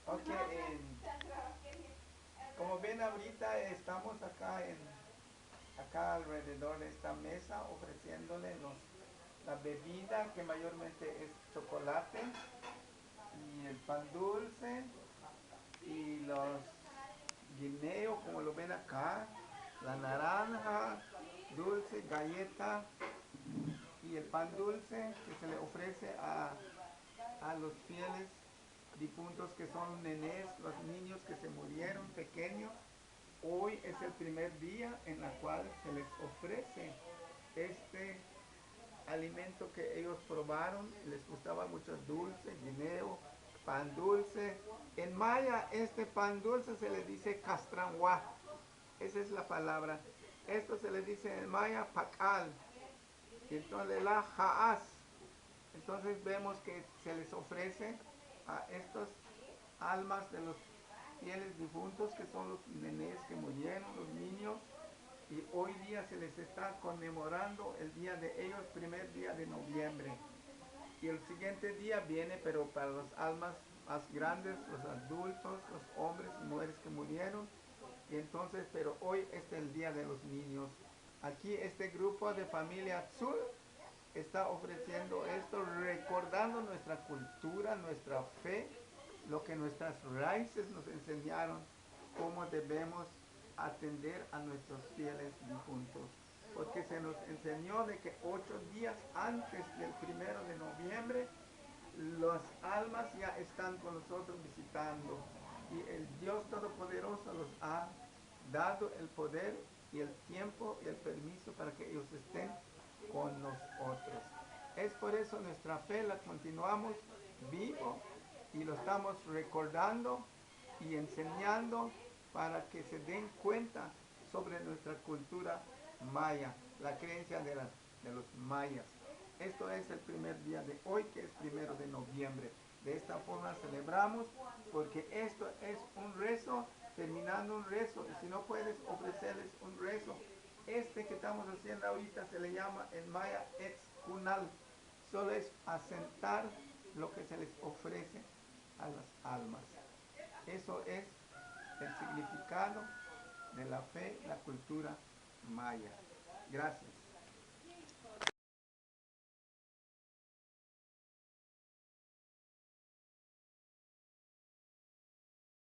Ok, como ven ahorita estamos acá alrededor de esta mesa ofreciéndole la bebida que mayormente es chocolate y el pan dulce y los guineos como lo ven acá, la naranja, dulce, galleta y el pan dulce que se le ofrece a los fieles difuntos que son nenés, los niños que se murieron pequeños. Hoy es el primer día en la cual se les ofrece este alimento que ellos probaron, les gustaba mucho dulce, guineo, pan dulce. En maya este pan dulce se le dice castranguá, esa es la palabra. Esto se le dice en maya pacal. Y entonces la jaaz. Entonces vemos que se les ofrece a estas almas de los fieles difuntos, que son los nenés que murieron, los niños, y hoy día se les está conmemorando el día de ellos, primer día de noviembre. Y el siguiente día viene, pero para las almas más grandes, los adultos, los hombres y mujeres que murieron. Y entonces, pero hoy es el día de los niños. Aquí este grupo de familia Azul está ofreciendo esto, recordando nuestra cultura, nuestra fe, lo que nuestras raíces nos enseñaron, cómo debemos atender a nuestros fieles difuntos. Porque se nos enseñó de que 8 días antes del 1 de noviembre, las almas ya están con nosotros visitando. Y el Dios Todopoderoso los ha dado el poder y el tiempo y el permiso para que ellos estén con nosotros. Es por eso nuestra fe la continuamos vivo y lo estamos recordando y enseñando para que se den cuenta sobre nuestra cultura maya, la creencia de los mayas. Esto es el primer día de hoy, que es 1 de noviembre. De esta forma celebramos, porque esto es un rezo, terminando un rezo. Y si no puedes ofrecerles un rezo, este que estamos haciendo ahorita se le llama en maya etzkunal. Solo es asentar lo que se les ofrece a las almas. Eso es el significado de la fe, la cultura maya. Gracias.